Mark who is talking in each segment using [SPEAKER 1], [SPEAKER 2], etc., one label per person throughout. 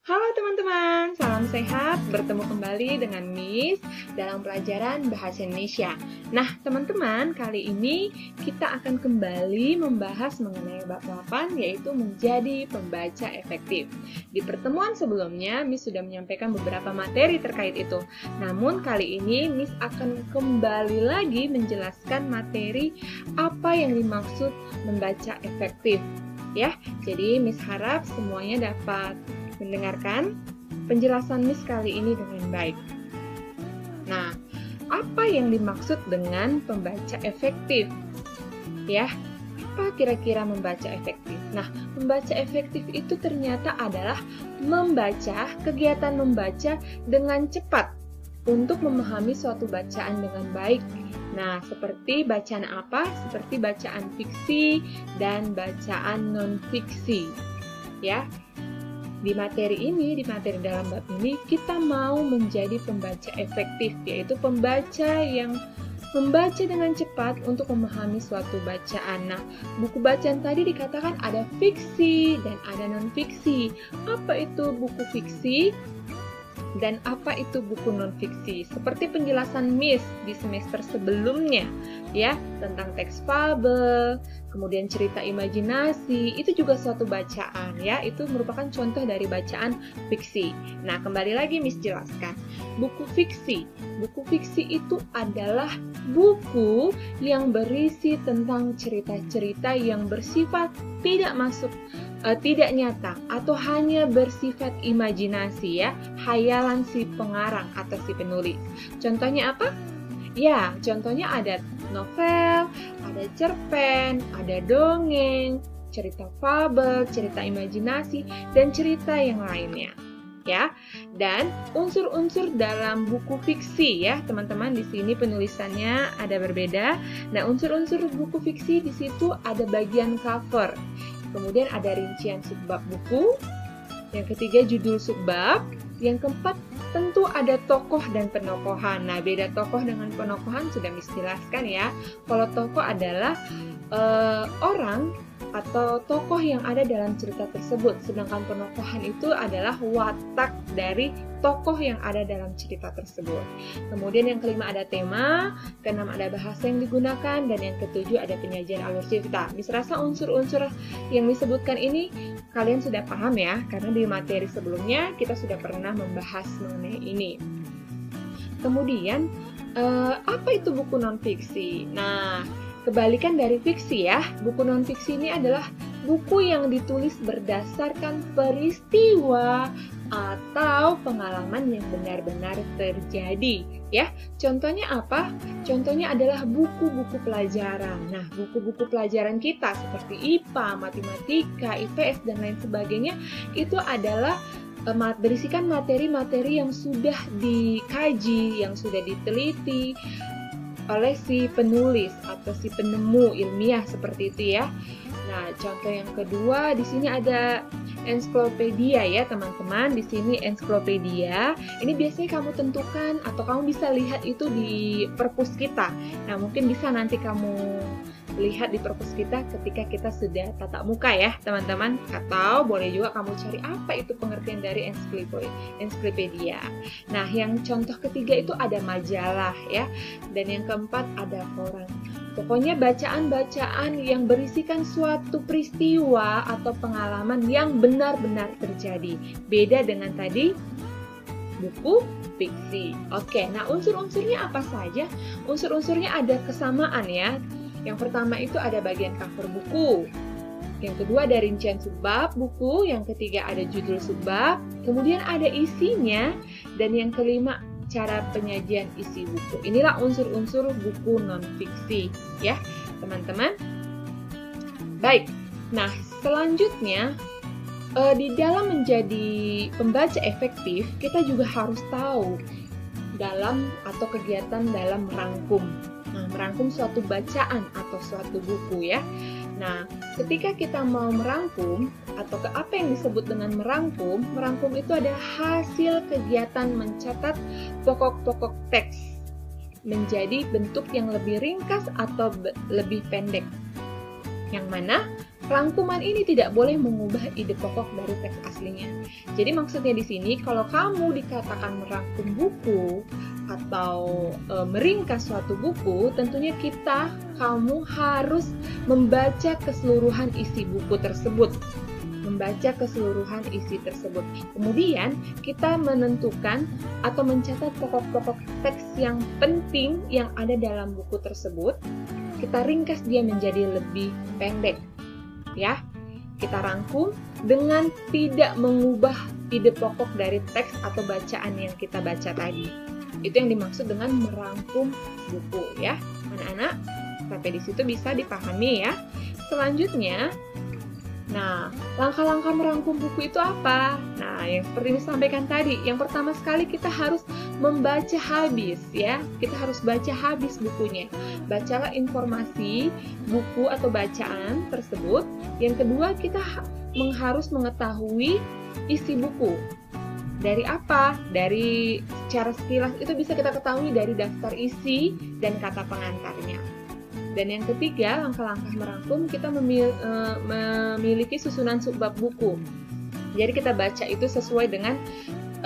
[SPEAKER 1] Halo teman-teman, salam sehat. Bertemu kembali dengan Miss dalam pelajaran Bahasa Indonesia. Nah, teman-teman, kali ini kita akan kembali membahas mengenai bab 8, yaitu menjadi pembaca efektif. Di pertemuan sebelumnya, Miss sudah menyampaikan beberapa materi terkait itu. Namun, kali ini Miss akan kembali lagi menjelaskan materi apa yang dimaksud membaca efektif. Ya, jadi Miss harap semuanya dapat mendengarkan penjelasan Miss kali ini dengan baik. Nah, apa yang dimaksud dengan pembaca efektif? Ya, apa kira-kira membaca efektif? Nah, membaca efektif itu ternyata adalah kegiatan membaca dengan cepat untuk memahami suatu bacaan dengan baik. Nah, seperti bacaan apa? Seperti bacaan fiksi dan bacaan non-fiksi. Ya, di materi dalam bab ini, kita mau menjadi pembaca efektif, yaitu pembaca yang membaca dengan cepat untuk memahami suatu bacaan. Nah, buku bacaan tadi dikatakan ada fiksi dan ada non-fiksi. Apa itu buku fiksi? Dan apa itu buku non-fiksi? Seperti penjelasan Miss di semester sebelumnya, ya, tentang teks fabel, kemudian cerita imajinasi, itu juga suatu bacaan, ya, itu merupakan contoh dari bacaan fiksi. Nah, kembali lagi Miss jelaskan. Buku fiksi itu adalah buku yang berisi tentang cerita-cerita yang bersifat tidak nyata atau hanya bersifat imajinasi, ya, hayalan si pengarang atau si penulis. Contohnya apa? Ya, contohnya ada novel, ada cerpen, ada dongeng, cerita fabel, cerita imajinasi, dan cerita yang lainnya. Ya, dan unsur-unsur dalam buku fiksi, ya teman-teman, di sini penulisannya ada berbeda. Nah, unsur-unsur buku fiksi di situ ada bagian cover, kemudian ada rincian subbab buku, yang ketiga judul subbab, yang keempat tentu ada tokoh dan penokohan. Nah, beda tokoh dengan penokohan sudah Miss jelaskan, ya. Kalau tokoh adalah orang atau tokoh yang ada dalam cerita tersebut, sedangkan penokohan itu adalah watak dari tokoh yang ada dalam cerita tersebut. Kemudian yang kelima ada tema, keenam ada bahasa yang digunakan, dan yang ketujuh ada penyajian alur cerita. Miss rasa unsur-unsur yang disebutkan ini kalian sudah paham, ya, karena di materi sebelumnya kita sudah pernah membahas mengenai ini. Kemudian apa itu buku non-fiksi? Nah, kebalikan dari fiksi, ya, buku non-fiksi ini adalah buku yang ditulis berdasarkan peristiwa atau pengalaman yang benar-benar terjadi, ya. Contohnya apa? Contohnya adalah buku-buku pelajaran. Nah, buku-buku pelajaran kita seperti IPA, matematika, IPS, dan lain sebagainya itu adalah berisikan materi-materi yang sudah dikaji, yang sudah diteliti oleh si penulis atau si penemu ilmiah seperti itu, ya. Nah, contoh yang kedua di sini ada ensiklopedia, ya teman-teman. Di sini ensiklopedia. Ini biasanya kamu tentukan atau kamu bisa lihat itu di perpus kita. Nah, mungkin bisa nanti kamu lihat di perpus kita ketika kita sudah tatap muka, ya teman-teman. Atau boleh juga kamu cari apa itu pengertian dari ensiklopedia. Nah, yang contoh ketiga itu ada majalah, ya. Dan yang keempat ada koran. Pokoknya bacaan-bacaan yang berisikan suatu peristiwa atau pengalaman yang benar-benar terjadi. Beda dengan tadi buku fiksi. Oke, nah unsur-unsurnya apa saja? Unsur-unsurnya ada kesamaan, ya. Yang pertama itu ada bagian cover buku. Yang kedua ada rincian subbab buku. Yang ketiga ada judul subbab. Kemudian ada isinya. Dan yang kelima cara penyajian isi buku. Inilah unsur-unsur buku non-fiksi, ya teman-teman. Baik, nah selanjutnya di dalam menjadi pembaca efektif, kita juga harus tahu dalam atau kegiatan dalam merangkum. Nah, merangkum suatu bacaan atau suatu buku, ya. Nah, ketika kita mau merangkum atau apa yang disebut dengan merangkum itu adalah hasil kegiatan mencatat pokok-pokok teks menjadi bentuk yang lebih ringkas atau lebih pendek. Yang mana rangkuman ini tidak boleh mengubah ide pokok dari teks aslinya. Jadi maksudnya di sini, kalau kamu dikatakan merangkum buku atau meringkas suatu buku, tentunya kamu harus membaca keseluruhan isi buku tersebut. Kemudian kita menentukan atau mencatat pokok-pokok teks yang penting yang ada dalam buku tersebut. Kita ringkas dia menjadi lebih pendek, ya. Kita rangkum dengan tidak mengubah ide pokok dari teks atau bacaan yang kita baca tadi. Itu yang dimaksud dengan merangkum buku, ya. Anak-anak, sampai di situ bisa dipahami, ya. Selanjutnya, nah, langkah-langkah merangkum buku itu apa? Nah, yang seperti ini sampaikan tadi, yang pertama sekali kita harus membaca habis, ya. Kita harus baca habis bukunya. Bacalah informasi buku atau bacaan tersebut. Yang kedua, kita harus mengetahui isi buku. Dari apa? Dari secara sekilas itu bisa kita ketahui dari daftar isi dan kata pengantarnya. Dan yang ketiga, langkah-langkah merangkum, kita memiliki susunan subbab buku. Jadi kita baca itu sesuai dengan,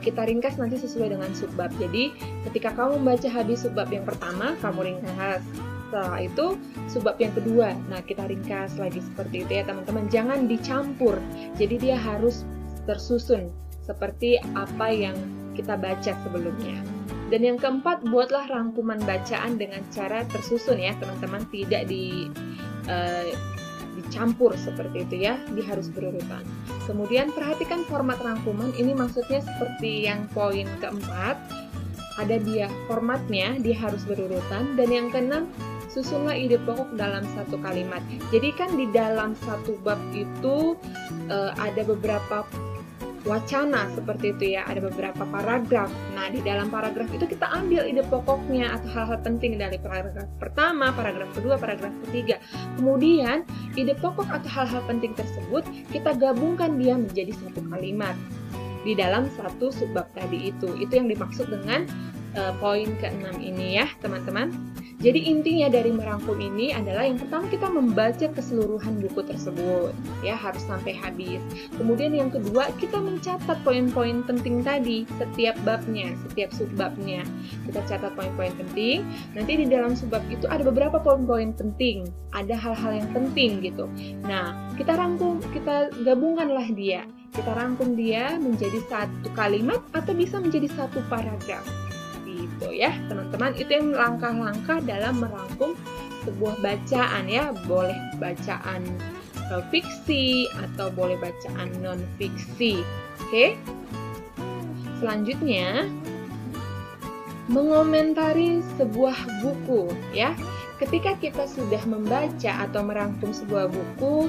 [SPEAKER 1] kita ringkas nanti sesuai dengan subbab. Jadi ketika kamu membaca habis subbab yang pertama, kamu ringkas. Setelah itu subbab yang kedua, nah kita ringkas lagi seperti itu, ya teman-teman. Jangan dicampur, jadi dia harus tersusun seperti apa yang kita baca sebelumnya. Dan yang keempat, buatlah rangkuman bacaan dengan cara tersusun, ya teman-teman, tidak dicampur seperti itu, ya, dia harus berurutan. Kemudian perhatikan format rangkuman, ini maksudnya seperti yang poin keempat, ada dia formatnya, dia harus berurutan. Dan yang keenam, susunlah ide pokok dalam satu kalimat. Jadi kan di dalam satu bab itu ada beberapa wacana seperti itu, ya, ada beberapa paragraf. Nah, di dalam paragraf itu kita ambil ide pokoknya atau hal-hal penting dari paragraf pertama, paragraf kedua, paragraf ketiga. Kemudian ide pokok atau hal-hal penting tersebut kita gabungkan dia menjadi satu kalimat di dalam satu subbab tadi itu. Itu yang dimaksud dengan poin ke-6 ini, ya teman-teman. Jadi intinya dari merangkum ini adalah yang pertama kita membaca keseluruhan buku tersebut, ya, harus sampai habis. Kemudian yang kedua, kita mencatat poin-poin penting tadi, setiap babnya, setiap subbabnya. Kita catat poin-poin penting. Nanti di dalam subbab itu ada beberapa poin-poin penting, ada hal-hal yang penting gitu. Nah, kita rangkum, kita gabungkanlah dia. Kita rangkum dia menjadi satu kalimat atau bisa menjadi satu paragraf. Gitu, ya teman-teman. Itu yang langkah-langkah dalam merangkum sebuah bacaan, ya. Boleh bacaan fiksi atau boleh bacaan non fiksi. Oke. Selanjutnya, mengomentari sebuah buku, ya. Ketika kita sudah membaca atau merangkum sebuah buku,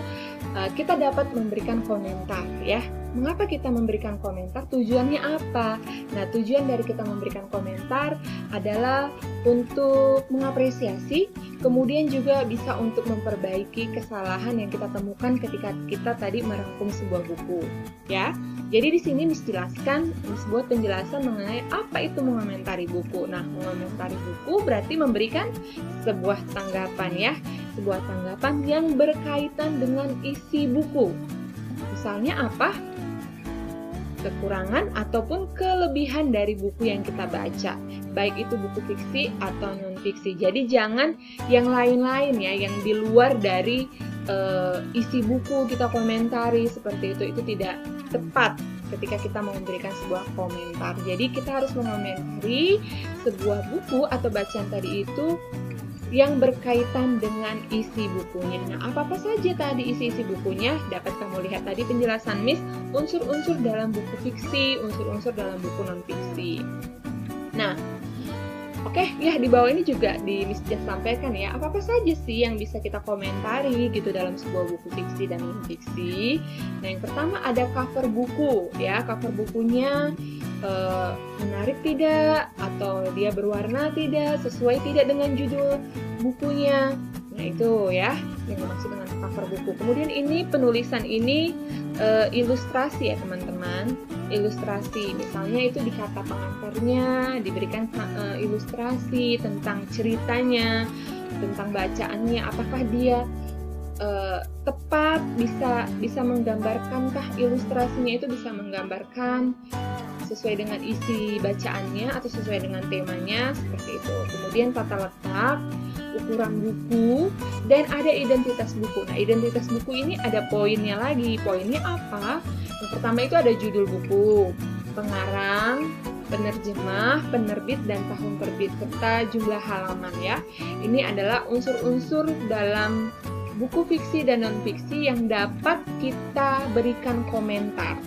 [SPEAKER 1] kita dapat memberikan komentar, ya. Mengapa kita memberikan komentar? Tujuannya apa? Nah, tujuan dari kita memberikan komentar adalah untuk mengapresiasi, kemudian juga bisa untuk memperbaiki kesalahan yang kita temukan ketika kita tadi merangkum sebuah buku, ya. Jadi di sini dijelaskan, sebuah penjelasan mengenai apa itu mengomentari buku. Nah, mengomentari buku berarti memberikan sebuah tanggapan, ya, sebuah tanggapan yang berkaitan dengan isi buku. Misalnya apa? Kekurangan ataupun kelebihan dari buku yang kita baca, baik itu buku fiksi atau non-fiksi. Jadi jangan yang lain-lain, ya, yang di luar dari isi buku kita komentari seperti itu tidak tepat ketika kita mau memberikan sebuah komentar. Jadi kita harus mengomentari sebuah buku atau bacaan tadi itu yang berkaitan dengan isi bukunya. Nah, apa-apa saja tadi isi-isi bukunya dapat kamu lihat tadi penjelasan Miss, unsur-unsur dalam buku fiksi, unsur-unsur dalam buku non-fiksi. Nah, oke, ya di bawah ini juga di Miss Jas sampaikan, ya, apa-apa saja sih yang bisa kita komentari gitu dalam sebuah buku fiksi dan non-fiksi. Nah, yang pertama ada cover buku, ya, cover bukunya menarik tidak, atau dia berwarna tidak, sesuai tidak dengan judul bukunya. Nah, itu, ya, yang dimaksud dengan cover buku. Kemudian ini penulisan ini ilustrasi, ya teman-teman. Ilustrasi, misalnya itu di kata pengantarnya diberikan ilustrasi tentang ceritanya, tentang bacaannya, apakah dia tepat, bisa menggambarkankah ilustrasinya itu bisa menggambarkan sesuai dengan isi bacaannya atau sesuai dengan temanya, seperti itu. Kemudian tata letak, ukuran buku, dan ada identitas buku. Nah, identitas buku ini ada poinnya lagi. Poinnya apa? Yang pertama itu ada judul buku, pengarang, penerjemah, penerbit, dan tahun terbit, serta jumlah halaman ya. Ini adalah unsur-unsur dalam buku fiksi dan non-fiksi yang dapat kita berikan komentar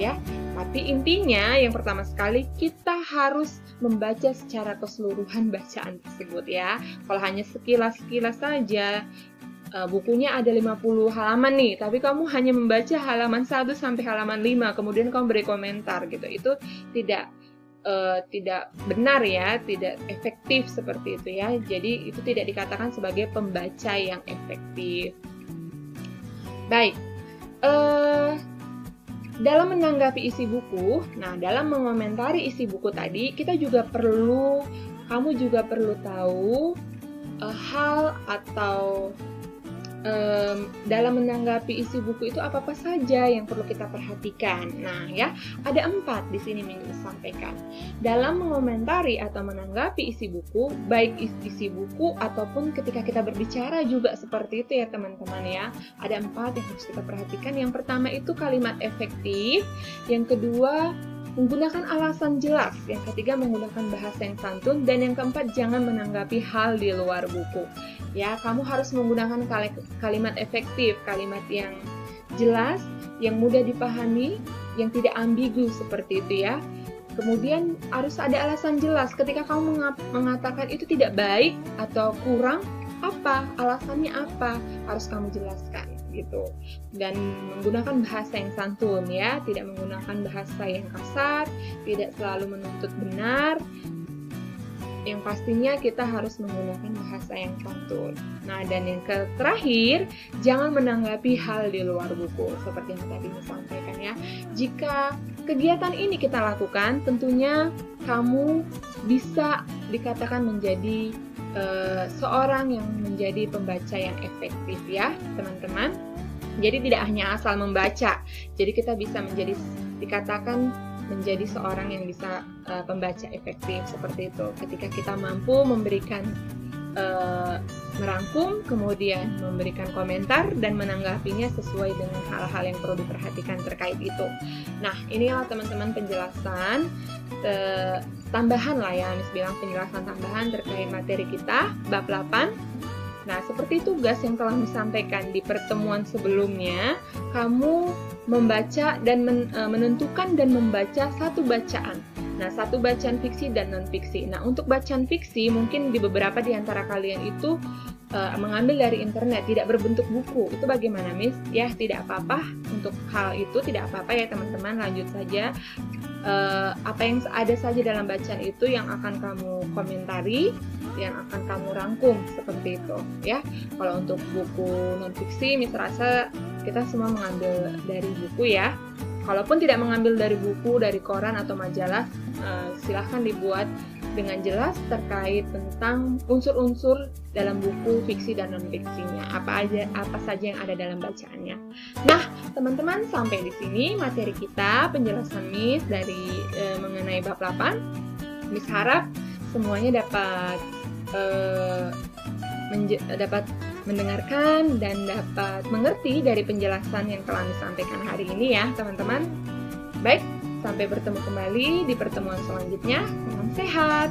[SPEAKER 1] ya. Tapi intinya yang pertama sekali kita harus membaca secara keseluruhan bacaan tersebut ya. Kalau hanya sekilas-sekilas saja, bukunya ada 50 halaman nih, tapi kamu hanya membaca halaman 1 sampai halaman 5, kemudian kamu beri komentar gitu. Itu tidak benar ya, tidak efektif seperti itu ya. Jadi itu tidak dikatakan sebagai pembaca yang efektif. Baik, dalam menanggapi isi buku, nah dalam mengomentari isi buku tadi, kamu juga perlu tahu hal atau dalam menanggapi isi buku itu apa saja yang perlu kita perhatikan. Nah ya, ada 4 di sini yang disampaikan. Dalam mengomentari atau menanggapi isi buku, baik isi buku ataupun ketika kita berbicara juga seperti itu ya teman-teman ya. Ada 4 yang harus kita perhatikan. Yang pertama itu kalimat efektif, yang kedua menggunakan alasan jelas, yang ketiga menggunakan bahasa yang santun, dan yang keempat jangan menanggapi hal di luar buku. Ya, kamu harus menggunakan kalimat efektif, kalimat yang jelas, yang mudah dipahami, yang tidak ambigu seperti itu ya. Kemudian harus ada alasan jelas ketika kamu mengatakan itu tidak baik atau kurang, apa? Alasannya apa? Harus kamu jelaskan gitu. Dan menggunakan bahasa yang santun ya, tidak menggunakan bahasa yang kasar, tidak selalu menuntut benar. Yang pastinya kita harus menggunakan bahasa yang santun. Nah, dan yang terakhir, jangan menanggapi hal di luar buku, seperti yang tadi disampaikan ya. Jika kegiatan ini kita lakukan, tentunya kamu bisa dikatakan menjadi seorang yang menjadi pembaca yang efektif ya, teman-teman. Jadi tidak hanya asal membaca, jadi kita bisa dikatakan menjadi seorang yang bisa pembaca efektif seperti itu. Ketika kita mampu memberikan merangkum, kemudian memberikan komentar dan menanggapinya sesuai dengan hal-hal yang perlu diperhatikan terkait itu. Nah, inilah teman-teman penjelasan tambahan lah ya, Miss bilang penjelasan tambahan terkait materi kita bab 8. Nah, seperti tugas yang telah disampaikan di pertemuan sebelumnya, kamu membaca dan menentukan dan membaca satu bacaan. Nah, satu bacaan fiksi dan non-fiksi. Nah, untuk bacaan fiksi, mungkin di beberapa di antara kalian itu mengambil dari internet, tidak berbentuk buku. Itu bagaimana, Miss? Ya, tidak apa-apa. Untuk hal itu tidak apa-apa ya, teman-teman. Lanjut saja. Apa yang ada saja dalam bacaan itu yang akan kamu komentari, yang akan kamu rangkum seperti itu ya. Kalau untuk buku non-fiksi, Miss rasa kita semua mengambil dari buku ya. Kalaupun tidak mengambil dari buku, dari koran atau majalah, silahkan dibuat dengan jelas terkait tentang unsur-unsur dalam buku fiksi dan non-fiksinya, apa saja yang ada dalam bacaannya. Nah, teman-teman, sampai di sini materi kita, penjelasan Miss dari mengenai bab 8. Miss harap semuanya dapat mendengarkan dan dapat mengerti dari penjelasan yang telah disampaikan hari ini ya, teman-teman. Baik, sampai bertemu kembali di pertemuan selanjutnya. Salam sehat!